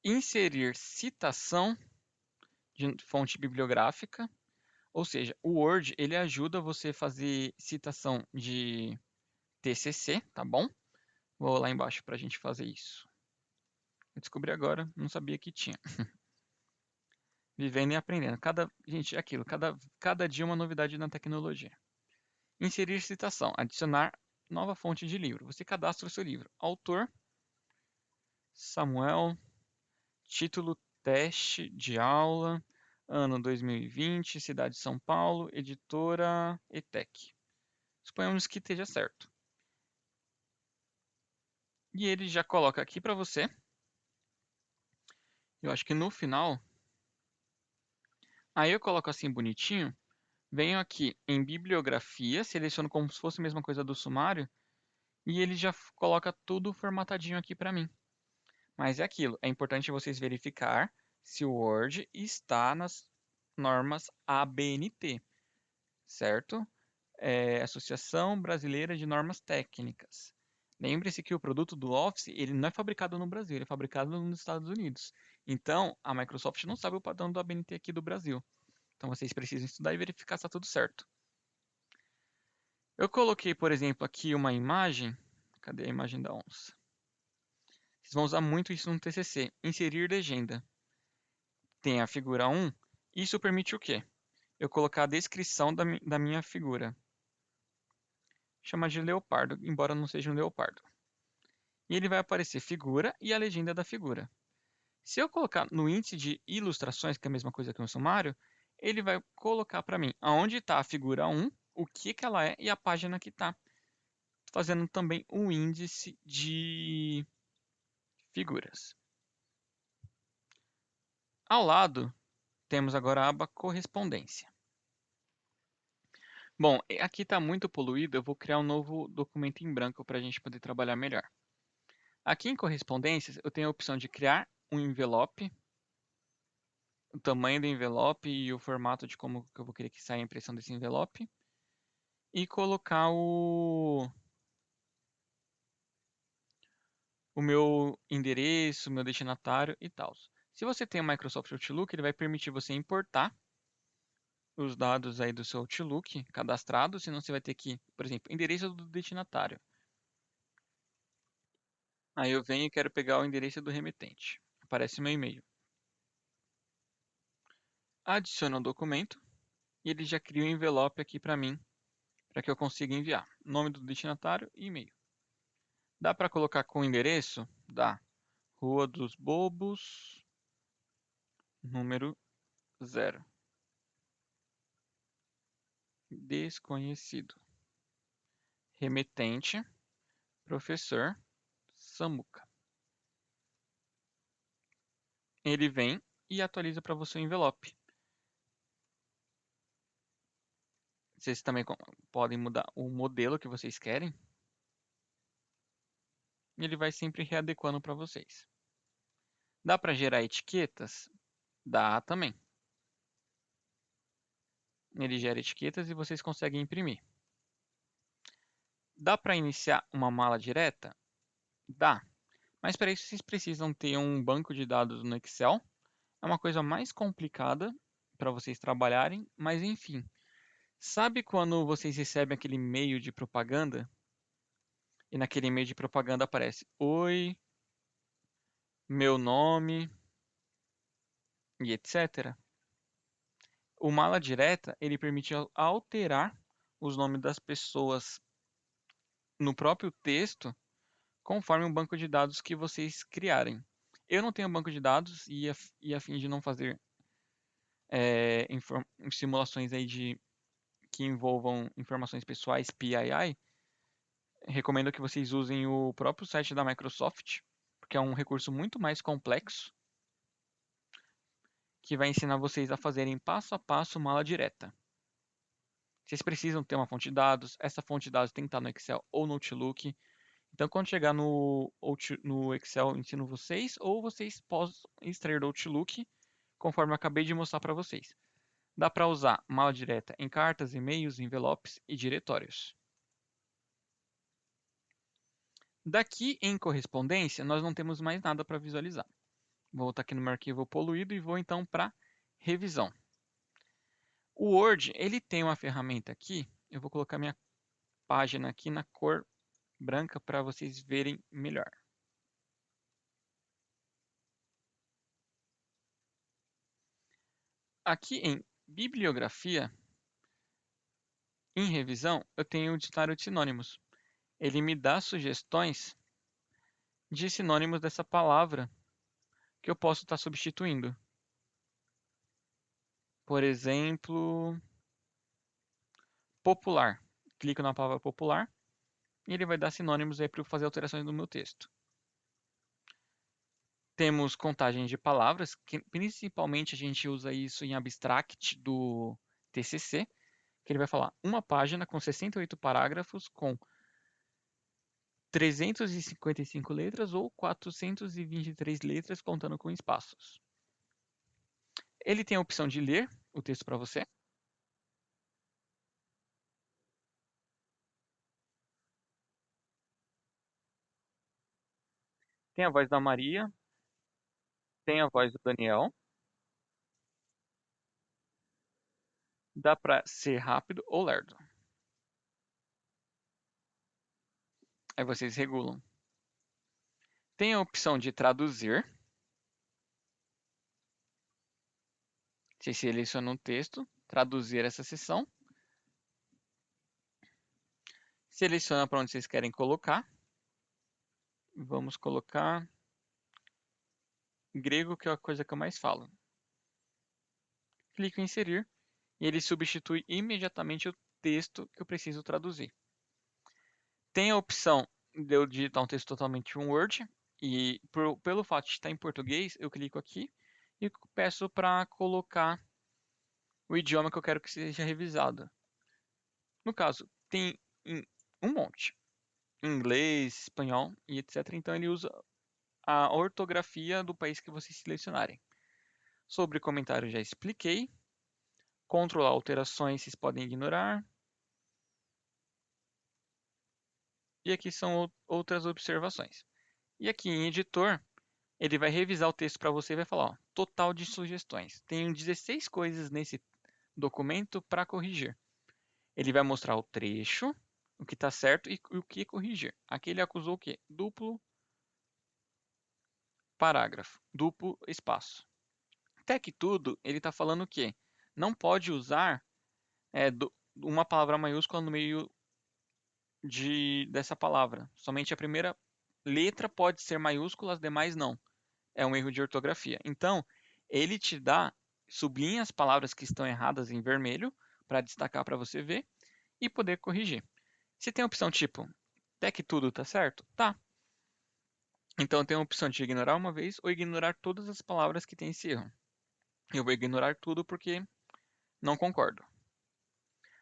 Inserir citação de fonte bibliográfica. Ou seja, o Word ele ajuda você a fazer citação de TCC, tá bom? Vou lá embaixo para a gente fazer isso. Eu descobri agora, não sabia que tinha. Vivendo e aprendendo. Gente, é aquilo, cada dia uma novidade na tecnologia. Inserir citação, adicionar nova fonte de livro. Você cadastra o seu livro. Autor, Samuel, título, teste de aula, ano 2020, cidade de São Paulo, editora ETEC. Suponhamos que esteja certo. E ele já coloca aqui para você. Eu acho que no final. Aí eu coloco assim bonitinho. Venho aqui em bibliografia, seleciono como se fosse a mesma coisa do sumário. E ele já coloca tudo formatadinho aqui para mim. Mas é aquilo, é importante vocês verificar se o Word está nas normas ABNT, certo? Associação Brasileira de Normas Técnicas. Lembre-se que o produto do Office ele não é fabricado no Brasil, ele é fabricado nos Estados Unidos. Então, a Microsoft não sabe o padrão do ABNT aqui do Brasil. Então, vocês precisam estudar e verificar se está tudo certo. Eu coloquei, por exemplo, aqui uma imagem. Cadê a imagem da onça? Vocês vão usar muito isso no TCC. Inserir legenda. Tem a figura 1. Isso permite o quê? Eu colocar a descrição da minha figura. Chama de leopardo, embora não seja um leopardo. E ele vai aparecer figura e a legenda da figura. Se eu colocar no índice de ilustrações, que é a mesma coisa que um sumário, ele vai colocar para mim aonde está a figura 1, o que ela é e a página que está. Fazendo também um índice de figuras. Ao lado, temos agora a aba correspondência. Bom, aqui está muito poluído, eu vou criar um novo documento em branco para a gente poder trabalhar melhor. Aqui em correspondências, eu tenho a opção de criar um envelope, o tamanho do envelope e o formato de como que eu vou querer que saia a impressão desse envelope. E colocar o meu endereço, o meu destinatário e tal. Se você tem o Microsoft Outlook, ele vai permitir você importar os dados aí do seu Outlook cadastrados, senão você vai ter que, por exemplo, endereço do destinatário. Aí eu venho e quero pegar o endereço do remetente. Aparece meu e-mail. Adiciono o documento e ele já cria um envelope aqui para mim, para que eu consiga enviar. Nome do destinatário e e-mail. Dá para colocar com o endereço? Dá. Rua dos Bobos, número 0. Desconhecido. Remetente, professor Samuca. Ele vem e atualiza para você o envelope. Vocês também podem mudar o modelo que vocês querem. e ele vai sempre readequando para vocês. Dá para gerar etiquetas? Dá também. Ele gera etiquetas e vocês conseguem imprimir. Dá para iniciar uma mala direta? Dá. Mas para isso vocês precisam ter um banco de dados no Excel. É uma coisa mais complicada para vocês trabalharem, mas enfim. Sabe quando vocês recebem aquele e-mail de propaganda? E naquele e-mail de propaganda aparece: Oi, meu nome e etc. O mala direta, ele permite alterar os nomes das pessoas no próprio texto, conforme um banco de dados que vocês criarem. Eu não tenho banco de dados e a fim de não fazer simulações aí que envolvam informações pessoais, PII, recomendo que vocês usem o próprio site da Microsoft, porque é um recurso muito mais complexo, que vai ensinar vocês a fazerem passo a passo mala direta. Vocês precisam ter uma fonte de dados, essa fonte de dados tem que estar no Excel ou no Outlook. Então, quando chegar no Excel, eu ensino vocês, ou vocês possam extrair do Outlook, conforme eu acabei de mostrar para vocês. Dá para usar mala direta em cartas, e-mails, envelopes e diretórios. Daqui em correspondência, nós não temos mais nada para visualizar. Vou voltar aqui no meu arquivo poluído e vou então para revisão. O Word, ele tem uma ferramenta aqui, eu vou colocar minha página aqui na cor branca para vocês verem melhor. Aqui em bibliografia, em revisão, eu tenho o dicionário de sinônimos. Ele me dá sugestões de sinônimos dessa palavra que eu posso estar substituindo. Por exemplo, popular. Clico na palavra popular e ele vai dar sinônimos aí para eu fazer alterações no meu texto. Temos contagem de palavras, que principalmente a gente usa isso em Abstract do TCC, que ele vai falar uma página com 68 parágrafos com 355 letras ou 423 letras contando com espaços. Ele tem a opção de ler o texto para você. Tem a voz da Maria, tem a voz do Daniel. Dá para ser rápido ou lerdo. Aí vocês regulam. Tem a opção de traduzir. Vocês selecionam um texto, traduzir essa seção. Seleciona para onde vocês querem colocar. Vamos colocar grego, que é a coisa que eu mais falo. Clico em inserir e ele substitui imediatamente o texto que eu preciso traduzir. Tem a opção de eu digitar um texto totalmente em Word e pelo fato de estar em português, eu clico aqui e peço para colocar o idioma que eu quero que seja revisado. No caso, tem um monte, inglês, espanhol e etc. Então ele usa a ortografia do país que vocês selecionarem. Sobre comentário já expliquei. Controlar alterações vocês podem ignorar. E aqui são outras observações. E aqui em editor, ele vai revisar o texto para você e vai falar, ó, total de sugestões. Tem 16 coisas nesse documento para corrigir. Ele vai mostrar o trecho, o que está certo e o que corrigir. Aqui ele acusou o quê? Duplo parágrafo, duplo espaço. Até que tudo, ele está falando o quê? Não pode usar uma palavra maiúscula no meio dessa palavra. Somente a primeira letra pode ser maiúscula, as demais não. É um erro de ortografia. Então, ele te dá, sublinha as palavras que estão erradas em vermelho, para destacar para você ver e poder corrigir. Se tem a opção tipo, até que tudo está certo? Tá. Então tem a opção de ignorar uma vez ou ignorar todas as palavras que tem esse erro. Eu vou ignorar tudo porque não concordo.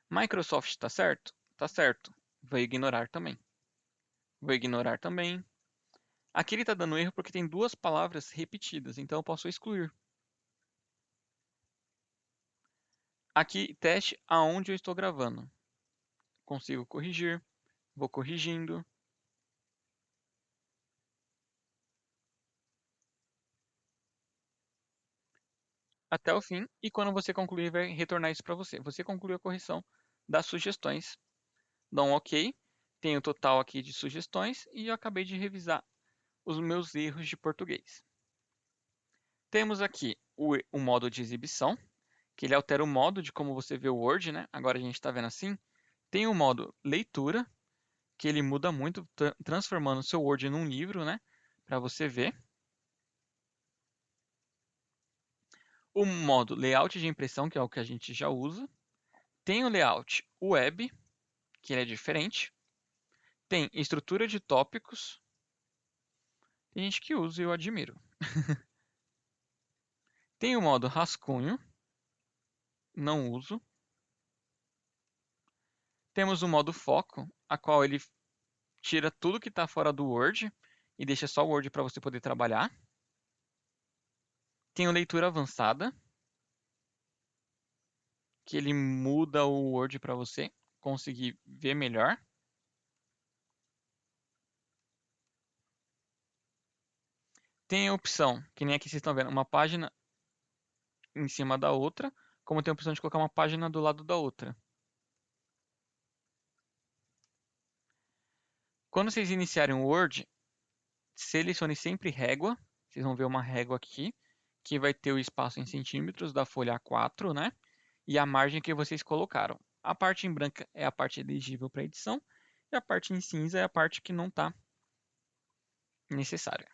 Microsoft está certo? Está certo. Vou ignorar também. Vou ignorar também. Aqui ele está dando erro porque tem duas palavras repetidas, então eu posso excluir. Aqui, teste aonde eu estou gravando. Consigo corrigir, vou corrigindo. Até o fim, e quando você concluir, vai retornar isso para você. Você concluiu a correção das sugestões, dá um OK, tem o total aqui de sugestões e eu acabei de revisar os meus erros de português. Temos aqui o modo de exibição, que ele altera o modo de como você vê o Word, né? Agora a gente está vendo assim. Tem o modo leitura, que ele muda muito, transformando o seu Word num livro, né? Para você ver. O modo layout de impressão, que é o que a gente já usa. Tem o layout web, que ele é diferente. Tem estrutura de tópicos. Tem gente que usa e eu admiro. Tem o modo rascunho. Não uso. Temos o modo foco, a qual ele tira tudo que está fora do Word e deixa só o Word para você poder trabalhar. Tem o leitura avançada, que ele muda o Word para você conseguir ver melhor. Tem a opção, que nem aqui vocês estão vendo, uma página em cima da outra, como tem a opção de colocar uma página do lado da outra. Quando vocês iniciarem o Word, selecione sempre régua. Vocês vão ver uma régua aqui, que vai ter o espaço em centímetros da folha A4, né? E a margem que vocês colocaram. A parte em branca é a parte elegível para edição, e a parte em cinza é a parte que não está necessária.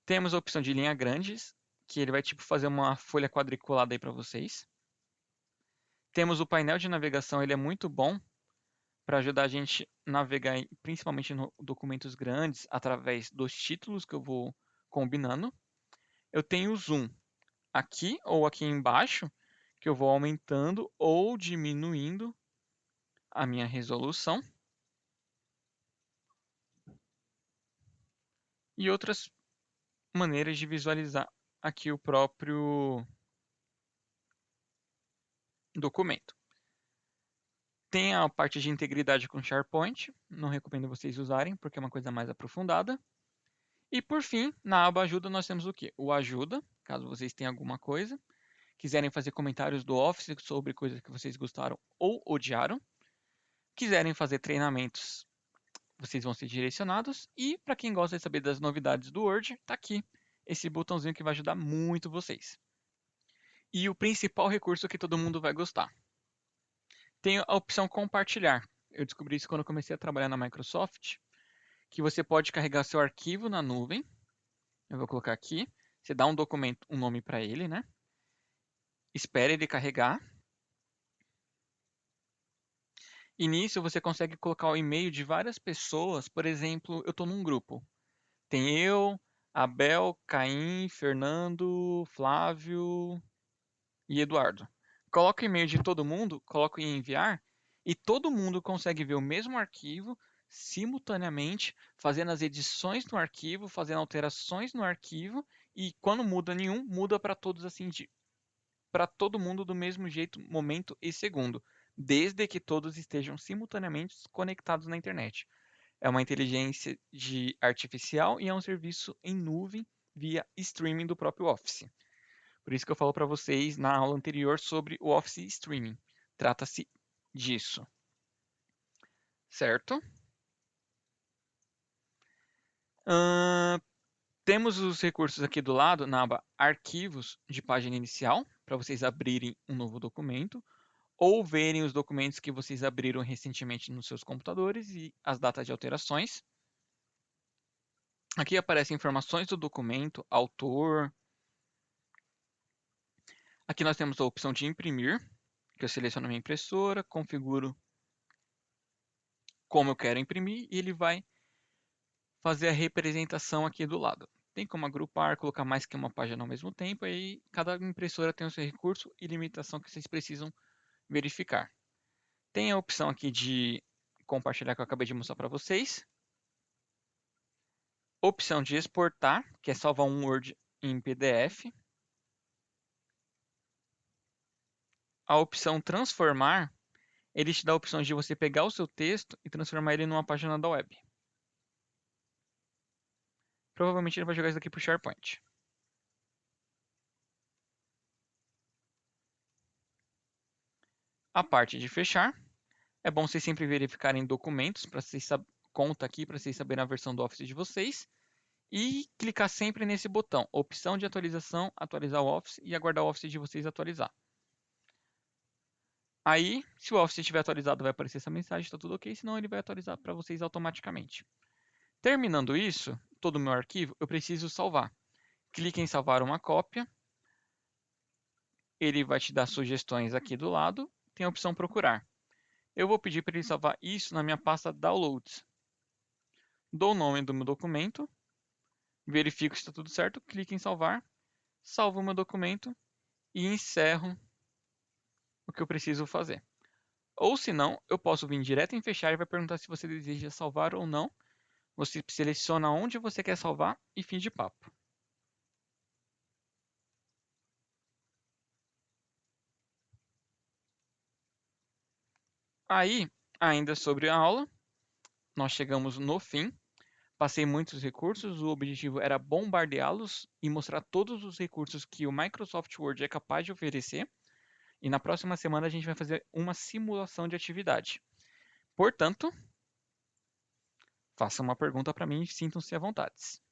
Temos a opção de linha grandes, que ele vai tipo fazer uma folha quadriculada aí para vocês. Temos o painel de navegação, ele é muito bom para ajudar a gente a navegar principalmente em documentos grandes através dos títulos que eu vou combinando. Eu tenho o zoom aqui ou aqui embaixo, que eu vou aumentando ou diminuindo a minha resolução. E outras maneiras de visualizar aqui o próprio documento. Tem a parte de integridade com SharePoint, não recomendo vocês usarem porque é uma coisa mais aprofundada. E por fim, na aba ajuda nós temos o quê? O ajuda, caso vocês tenham alguma coisa, quiserem fazer comentários do Office sobre coisas que vocês gostaram ou odiaram, quiserem fazer treinamentos, vocês vão ser direcionados. E para quem gosta de saber das novidades do Word, está aqui esse botãozinho que vai ajudar muito vocês. E o principal recurso que todo mundo vai gostar. Tem a opção compartilhar. Eu descobri isso quando eu comecei a trabalhar na Microsoft, que você pode carregar seu arquivo na nuvem. Eu vou colocar aqui. Você dá um documento, um nome para ele, né? Espera ele carregar. E nisso você consegue colocar o e-mail de várias pessoas. Por exemplo, eu estou num grupo. Tem eu, Abel, Caim, Fernando, Flávio e Eduardo. Coloca o e-mail de todo mundo, coloco em enviar e todo mundo consegue ver o mesmo arquivo simultaneamente, fazendo as edições no arquivo, fazendo alterações no arquivo e quando muda nenhum, muda para todos assim para todo mundo do mesmo jeito, momento e segundo, desde que todos estejam simultaneamente conectados na internet. É uma inteligência artificial e é um serviço em nuvem via streaming do próprio Office. Por isso que eu falo para vocês na aula anterior sobre o Office Streaming. Trata-se disso, certo? Ahn, Temos os recursos aqui do lado na aba Arquivos de página inicial, para vocês abrirem um novo documento ou verem os documentos que vocês abriram recentemente nos seus computadores e as datas de alterações. Aqui aparecem informações do documento, autor. Aqui nós temos a opção de imprimir, que eu seleciono a minha impressora, configuro como eu quero imprimir e ele vai fazer a representação aqui do lado. Tem como agrupar, colocar mais que uma página ao mesmo tempo, aí cada impressora tem o seu recurso e limitação que vocês precisam verificar. Tem a opção aqui de compartilhar que eu acabei de mostrar para vocês. Opção de exportar, que é salvar um Word em PDF. A opção transformar, ele te dá a opção de você pegar o seu texto e transformar ele numa página da web. Provavelmente ele vai jogar isso aqui para o SharePoint. A parte de fechar, é bom vocês sempre verificarem documentos para vocês conta aqui para vocês saberem a versão do Office de vocês e clicar sempre nesse botão, opção de atualização, atualizar o Office e aguardar o Office de vocês atualizar. Aí, se o Office estiver atualizado, vai aparecer essa mensagem, está tudo ok, senão ele vai atualizar para vocês automaticamente. Terminando isso, todo o meu arquivo, eu preciso salvar. Clique em salvar uma cópia. Ele vai te dar sugestões aqui do lado. Tem a opção procurar. Eu vou pedir para ele salvar isso na minha pasta Downloads. Dou o nome do meu documento. Verifico se está tudo certo. Clique em salvar. Salvo o meu documento. E encerro o que eu preciso fazer. Ou se não, eu posso vir direto em fechar e vai perguntar se você deseja salvar ou não. Você seleciona onde você quer salvar e fim de papo. Aí, ainda sobre a aula, nós chegamos no fim. Passei muitos recursos, o objetivo era bombardeá-los e mostrar todos os recursos que o Microsoft Word é capaz de oferecer. E na próxima semana a gente vai fazer uma simulação de atividade. Portanto, faça uma pergunta para mim e sintam-se à vontade.